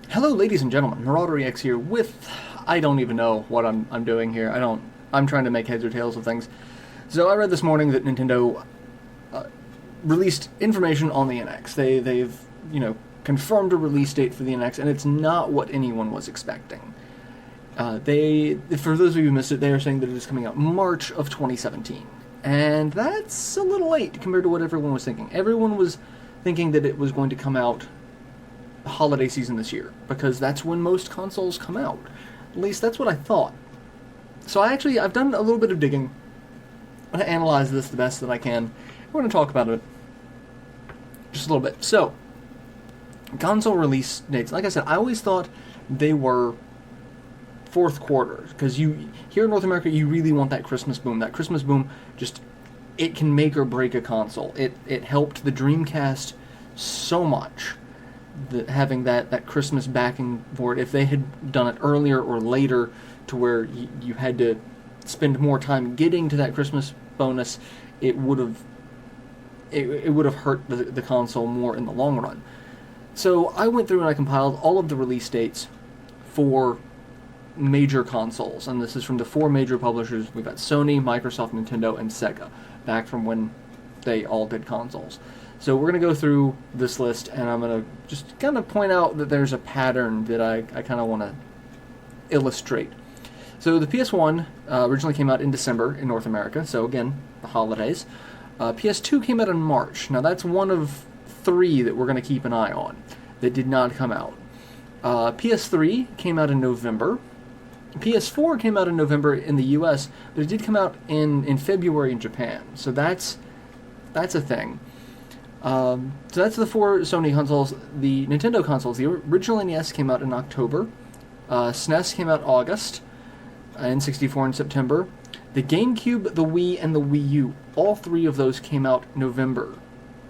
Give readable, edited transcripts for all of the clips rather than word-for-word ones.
Hello, ladies and gentlemen. MarauderEX here with... I don't even know what I'm doing here. I'm trying to make heads or tails of things. So I read this morning that Nintendo released information on the NX. They've, confirmed a release date for the NX, and it's not what anyone was expecting. For those of you who missed it, they are saying that it is coming out March of 2017. And that's a little late compared to what everyone was thinking. Everyone was thinking that it was going to come out holiday season this year, because that's when most consoles come out. At least that's what I thought. So I've done a little bit of digging. I'm going to analyze this the best that I can. We're going to talk about it just a little bit. So, console release dates. Like I said, I always thought they were fourth quarter, because here in North America, you really want that Christmas boom. That Christmas boom, it can make or break a console. It helped the Dreamcast so much, having that Christmas backing for it. If they had done it earlier or later, to where you had to spend more time getting to that Christmas bonus, it would have hurt the console more in the long run. So I went through and I compiled all of the release dates for major consoles, and this is from the four major publishers. We've got Sony, Microsoft, Nintendo, and Sega, back from when they all did consoles. So we're going to go through this list, and I'm going to just kind of point out that there's a pattern that I kind of want to illustrate. So the PS1 originally came out in December in North America, so again, the holidays. PS2 came out in March. Now that's one of three that we're going to keep an eye on that did not come out. PS3 came out in November. PS4 came out in November in the US, but it did come out in February in Japan. So that's a thing. So that's the four Sony consoles. The Nintendo consoles, the original NES came out in October. SNES came out August. N64 in September. The GameCube, the Wii, and the Wii U, all three of those came out November.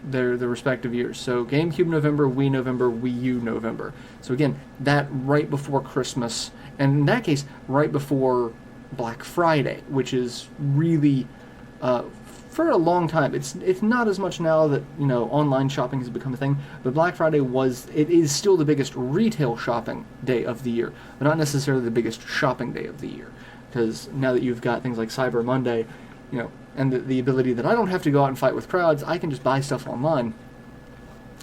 They're the respective years. So GameCube November, Wii November, Wii U November. So again, that right before Christmas, and in that case, right before Black Friday, which is really, for a long time, it's not as much now that, online shopping has become a thing, but Black Friday is still the biggest retail shopping day of the year, but not necessarily the biggest shopping day of the year, because now that you've got things like Cyber Monday, and the ability that I don't have to go out and fight with crowds, I can just buy stuff online.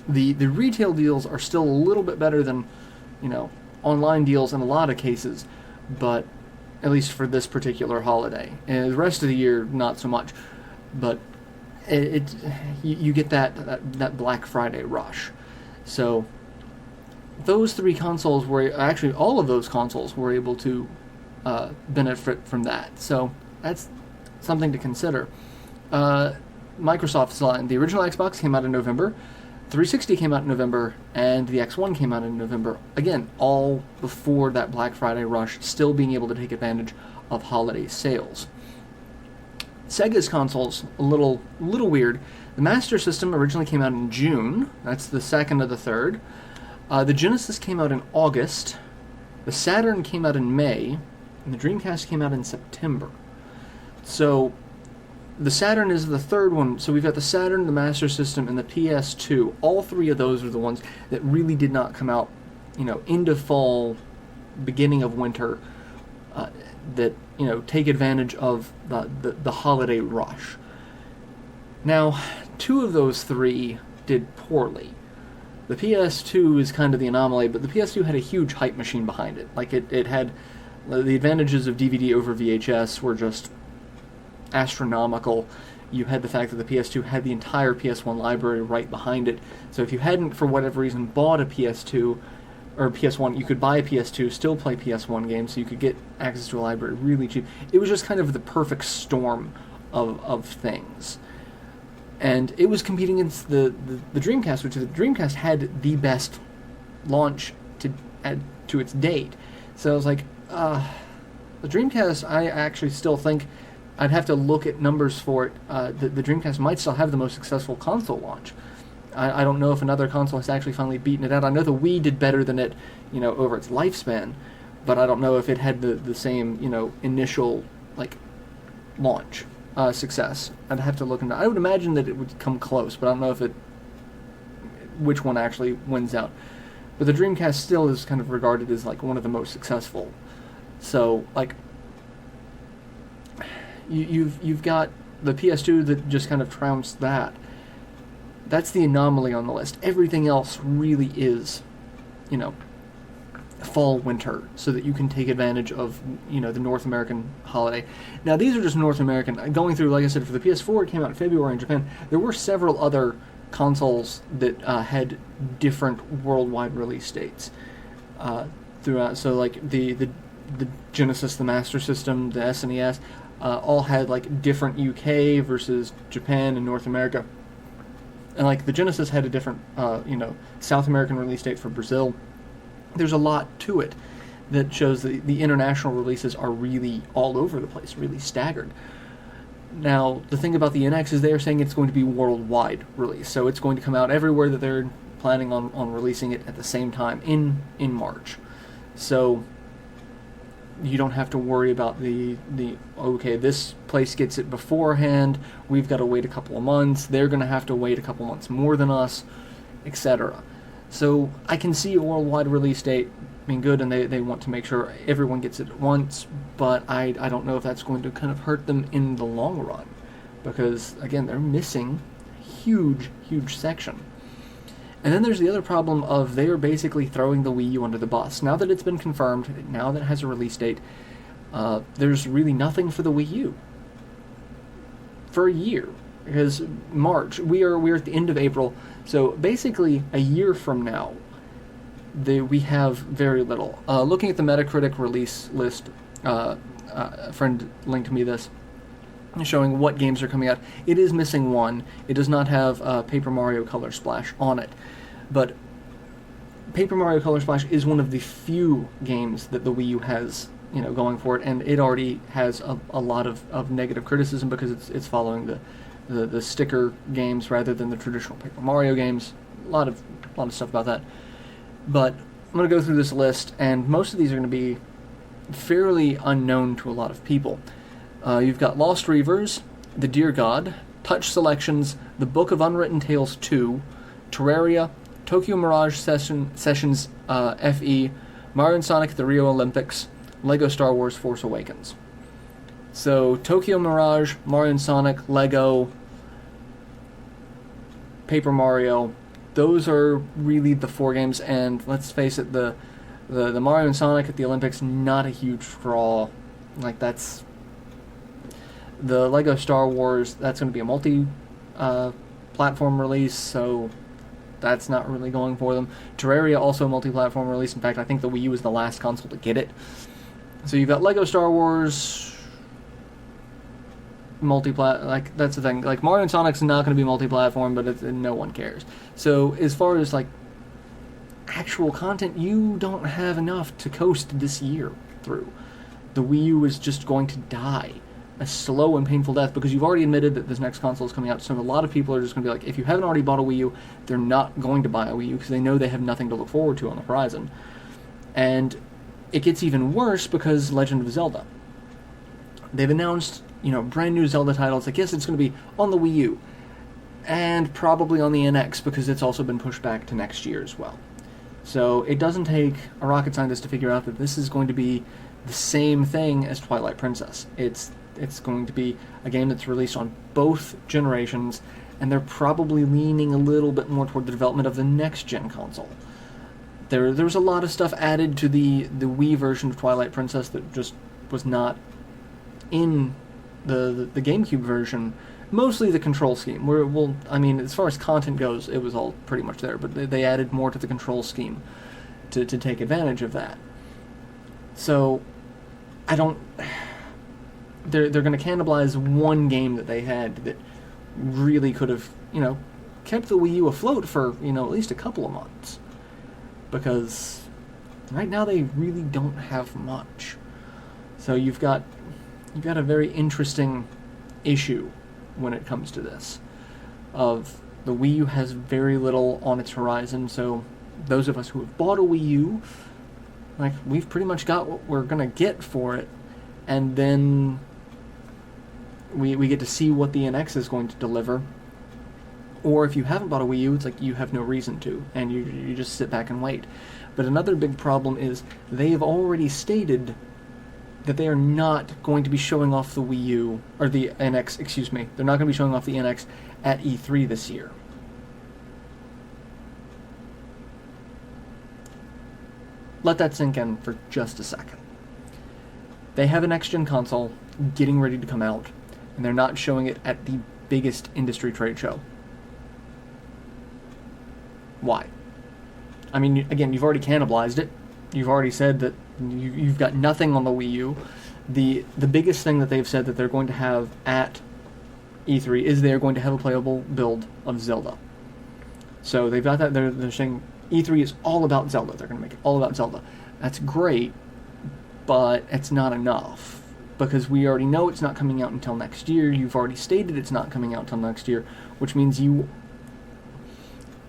The retail deals are still a little bit better than, online deals in a lot of cases, but at least for this particular holiday. And the rest of the year, not so much. But you get that Black Friday rush. So those three consoles actually all of those consoles were able to benefit from that. So that's something to consider. Microsoft's line, the original Xbox came out in November, 360 came out in November, and the X1 came out in November. Again, all before that Black Friday rush, still being able to take advantage of holiday sales. Sega's consoles, a little weird. The Master System originally came out in June. That's the second of the third. The Genesis came out in August. The Saturn came out in May. And the Dreamcast came out in September. So the Saturn is the third one. So we've got the Saturn, the Master System, and the PS2. All three of those are the ones that really did not come out, into fall, beginning of winter, that take advantage of the holiday rush. Now, two of those three did poorly. The PS2 is kind of the anomaly, but the PS2 had a huge hype machine behind it. Like, it had the advantages of DVD over VHS were just astronomical. You had the fact that the PS2 had the entire PS1 library right behind it. So if you hadn't, for whatever reason, bought a PS2 or PS1, you could buy a PS2, still play PS1 games, so you could get access to a library really cheap. It was just kind of the perfect storm of things. And it was competing against the Dreamcast, which the Dreamcast had the best launch to its date. So I was like, the Dreamcast, I actually still think I'd have to look at numbers for it. The Dreamcast might still have the most successful console launch. I don't know if another console has actually finally beaten it out. I know the Wii did better than it, over its lifespan, but I don't know if it had the same, initial, launch. success. I'd have to look into. I would imagine that it would come close, but I don't know which one actually wins out. But the Dreamcast still is kind of regarded as like one of the most successful. So like you've got the PS2 that just kind of trounced that. That's the anomaly on the list. Everything else really is, fall, winter, so that you can take advantage of, the North American holiday. Now, these are just North American. Going through, like I said, for the PS4, it came out in February in Japan. There were several other consoles that had different worldwide release dates throughout. So, like, the Genesis, the Master System, the SNES, all had, like, different UK versus Japan and North America. And, like, the Genesis had a different, South American release date for Brazil. There's a lot to it that shows that the international releases are really all over the place, really staggered. Now, the thing about the NX is they're saying it's going to be worldwide release, so it's going to come out everywhere that they're planning on releasing it at the same time in March. So you don't have to worry about okay, this place gets it beforehand, we've got to wait a couple of months, they're going to have to wait a couple months more than us, etc. So I can see a worldwide release date being good, and they want to make sure everyone gets it at once, but I don't know if that's going to kind of hurt them in the long run, because, again, they're missing a huge, huge section. And then there's the other problem of they are basically throwing the Wii U under the bus. Now that it's been confirmed, now that it has a release date, there's really nothing for the Wii U for a year. Because March, we're at the end of April, so basically a year from now, we have very little. Looking at the Metacritic release list, a friend linked me this, showing what games are coming out. It is missing one. It does not have Paper Mario Color Splash on it, but Paper Mario Color Splash is one of the few games that the Wii U has, going for it, and it already has a lot of negative criticism because it's following the sticker games rather than the traditional Paper Mario games. A lot of stuff about that. But I'm going to go through this list, and most of these are going to be fairly unknown to a lot of people. You've got Lost Reavers, The Dear God, Touch Selections, The Book of Unwritten Tales 2, Terraria, Tokyo Mirage Sessions FE, Mario and Sonic at the Rio Olympics, Lego Star Wars Force Awakens. So, Tokyo Mirage, Mario and Sonic, Lego, Paper Mario, those are really the four games, and let's face it, the Mario and Sonic at the Olympics, not a huge draw. Like, that's... The Lego Star Wars, that's going to be a multi-platform release, so that's not really going for them. Terraria, also a multi-platform release. In fact, I think the Wii U is the last console to get it. So you've got Lego Star Wars... like, that's the thing. Like, Mario and Sonic's not going to be multi-platform, but no one cares. So, as far as, like, actual content, you don't have enough to coast this year through. The Wii U is just going to die a slow and painful death, because you've already admitted that this next console is coming out, so a lot of people are just going to be like, if you haven't already bought a Wii U, they're not going to buy a Wii U, because they know they have nothing to look forward to on the horizon. And it gets even worse because Legend of Zelda. They've announced brand new Zelda titles. I guess it's going to be on the Wii U, and probably on the NX, because it's also been pushed back to next year as well. So it doesn't take a rocket scientist to figure out that this is going to be the same thing as Twilight Princess. It's going to be a game that's released on both generations, and they're probably leaning a little bit more toward the development of the next-gen console. There was a lot of stuff added to the Wii version of Twilight Princess that just was not in the GameCube version. Mostly the control scheme. As far as content goes, it was all pretty much there, but they added more to the control scheme to take advantage of that. So, they're going to cannibalize one game that they had that really could have, kept the Wii U afloat for, at least a couple of months. Because right now they really don't have much. So you've got a very interesting issue when it comes to this. Of the Wii U has very little on its horizon, so those of us who have bought a Wii U, we've pretty much got what we're going to get for it, and then We get to see what the NX is going to deliver. Or if you haven't bought a Wii U, it's like you have no reason to, and you just sit back and wait. But another big problem is they have already stated that they are not going to be showing off the Wii U, or the NX, excuse me. They're not going to be showing off the NX at E3 this year. Let that sink in for just a second. They have a next-gen console getting ready to come out, and they're not showing it at the biggest industry trade show. Why? I mean, again, you've already cannibalized it. You've already said that you've got nothing on the Wii U. The biggest thing that they've said that they're going to have at E3 is they're going to have a playable build of Zelda. So they've got that. They're saying E3 is all about Zelda. They're going to make it all about Zelda. That's great, but it's not enough, because we already know it's not coming out until next year. You've already stated it's not coming out until next year, which means you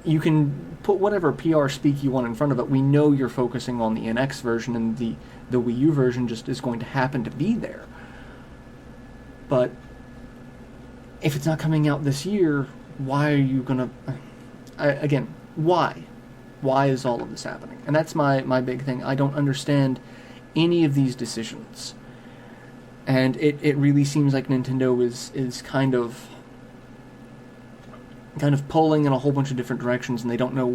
can put whatever PR speak you want in front of it. We know you're focusing on the NX version, and the Wii U version just is going to happen to be there. But if it's not coming out this year, why are you going to... Again, why? Why is all of this happening? And that's my big thing. I don't understand any of these decisions. And it really seems like Nintendo is kind of pulling in a whole bunch of different directions, and they don't know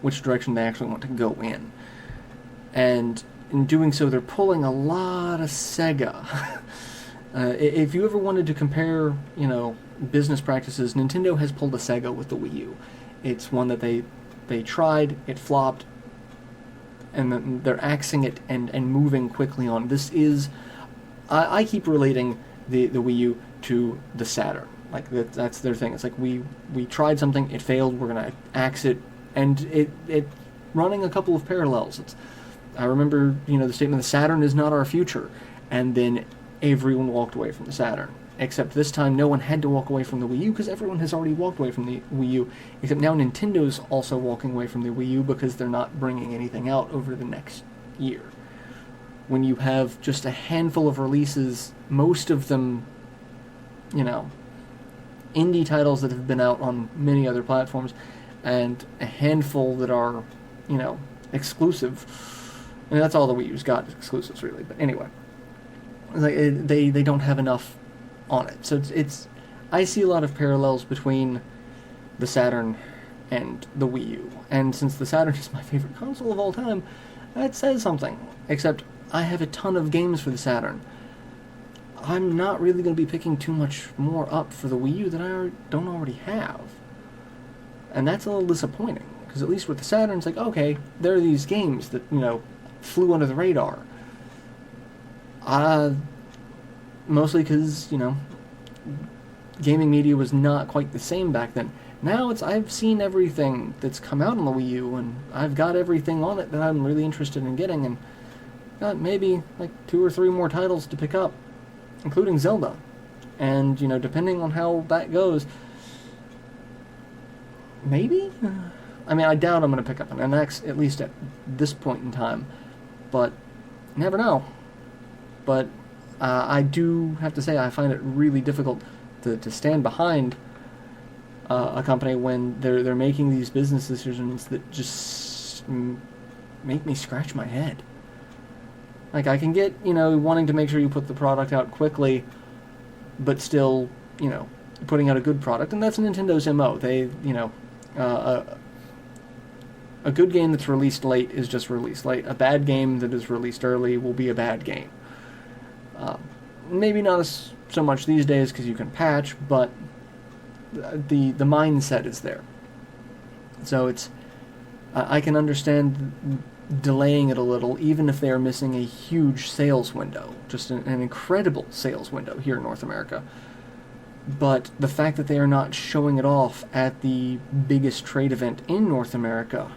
which direction they actually want to go in. And in doing so, they're pulling a lot of Sega. If you ever wanted to compare, business practices, Nintendo has pulled a Sega with the Wii U. It's one that they tried, it flopped, and then they're axing it and moving quickly on. This is... I keep relating the Wii U to the Saturn. Like, that's their thing. It's like, we tried something, it failed, we're going to axe it, and it running a couple of parallels. I remember, the statement, the Saturn is not our future, and then everyone walked away from the Saturn. Except this time, no one had to walk away from the Wii U, because everyone has already walked away from the Wii U. Except now Nintendo's also walking away from the Wii U, because they're not bringing anything out over the next year. When you have just a handful of releases, most of them, indie titles that have been out on many other platforms, and a handful that are, exclusive. I mean, that's all the Wii U's got, exclusives, really. But anyway, they don't have enough on it. So it's I see a lot of parallels between the Saturn and the Wii U. And since the Saturn is my favorite console of all time, that says something. Except I have a ton of games for the Saturn. I'm not really going to be picking too much more up for the Wii U that I don't already have. And that's a little disappointing, because at least with the Saturn, it's like, okay, there are these games that, flew under the radar. Mostly because, gaming media was not quite the same back then. Now I've seen everything that's come out on the Wii U, and I've got everything on it that I'm really interested in getting, and got maybe like 2 or 3 more titles to pick up, including Zelda. And, depending on how that goes, maybe? I mean, I doubt I'm going to pick up an NX, at least at this point in time. But, you never know. But I do have to say, I find it really difficult to stand behind a company when they're making these business decisions that just make me scratch my head. Like, I can get, wanting to make sure you put the product out quickly, but still, putting out a good product, and that's Nintendo's MO. They, a good game that's released late is just released late. A bad game that is released early will be a bad game. Maybe not so much these days because you can patch, but the mindset is there. So it's I can understand delaying it a little, even if they are missing a huge sales window, just an incredible sales window here in North America. But the fact that they are not showing it off at the biggest trade event in North America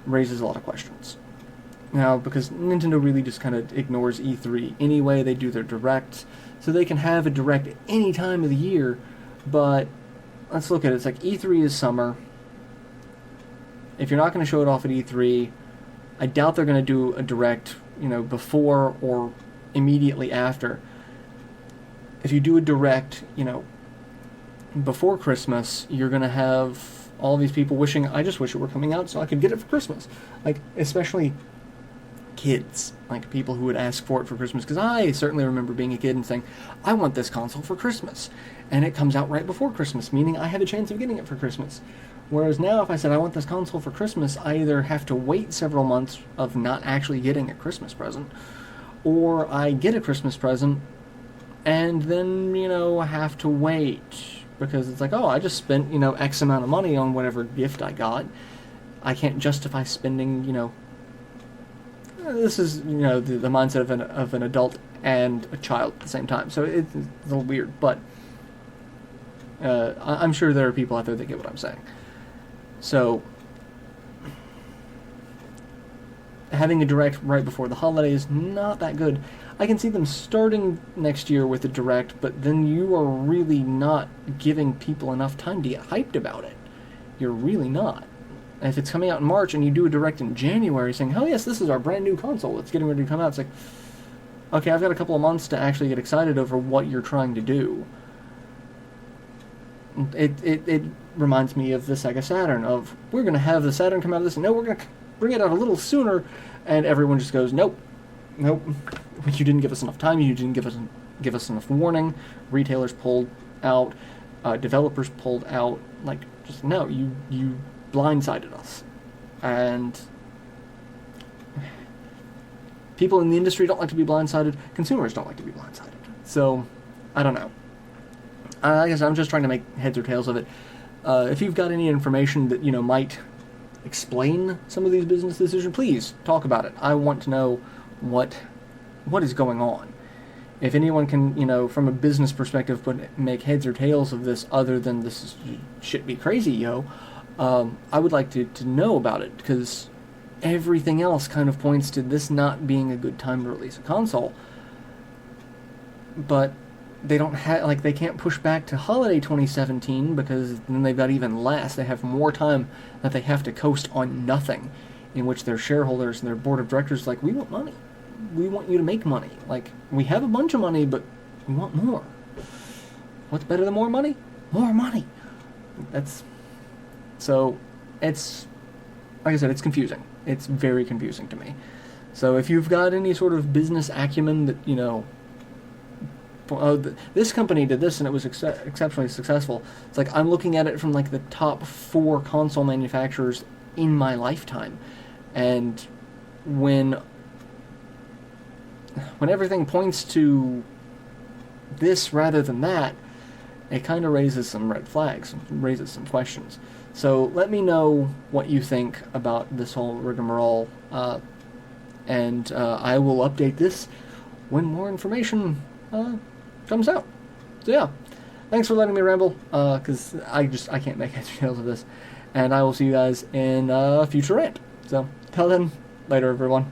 raises a lot of questions. Now, because Nintendo really just kind of ignores E3 anyway, they do their directs, so they can have a direct at any time of the year, but let's look at it. It's like E3 is summer. If you're not going to show it off at E3, I doubt they're going to do a direct, before or immediately after. if you do a direct, before Christmas, you're going to have all these people wishing, I just wish it were coming out so I could get it for Christmas. Like, especially kids, like people who would ask for it for Christmas, because I certainly remember being a kid and saying, I want this console for Christmas, and it comes out right before Christmas, meaning I have a chance of getting it for Christmas. Whereas now, if I said I want this console for Christmas, I either have to wait several months of not actually getting a Christmas present, or I get a Christmas present and then, have to wait, because it's like, oh, I just spent, X amount of money on whatever gift I got. I can't justify spending, this is, the mindset of an adult and a child at the same time. So it's a little weird, but I'm sure there are people out there that get what I'm saying. So having a direct right before the holidays, not that good. I can see them starting next year with a direct, but then you are really not giving people enough time to get hyped about it. You're really not. And if it's coming out in March and you do a direct in January saying, oh yes, this is our brand new console, it's getting ready to come out, it's like, okay, I've got a couple of months to actually get excited over what you're trying to do. It reminds me of the Sega Saturn, of, we're going to have the Saturn come out of this, and no, we're going to bring it out a little sooner, and everyone just goes, nope, you didn't give us enough time, you didn't give us enough warning, retailers pulled out, developers pulled out, like, just, no, you blindsided us. And people in the industry don't like to be blindsided, consumers don't like to be blindsided. So, I don't know. I guess I'm just trying to make heads or tails of it. If you've got any information that, might explain some of these business decisions, please talk about it. I want to know what is going on. If anyone can, from a business perspective, make heads or tails of this other than this shit be crazy, yo, I would like to know about it, because everything else kind of points to this not being a good time to release a console. But they don't have, they can't push back to holiday 2017, because then they've got even less. They have more time that they have to coast on nothing, in which their shareholders and their board of directors we want money. We want you to make money. We have a bunch of money, but we want more. What's better than more money? More money. So, it's, like I said, it's confusing. It's very confusing to me. So if you've got any sort of business acumen that, this company did this and it was exceptionally successful. It's like, I'm looking at it from the top 4 console manufacturers in my lifetime. And when everything points to this rather than that, it kind of raises some red flags, raises some questions. So let me know what you think about this whole rigmarole, and I will update this when more information comes out. So yeah, thanks for letting me ramble, because I can't make heads or tails of this, and I will see you guys in a future rant. So till then, later everyone.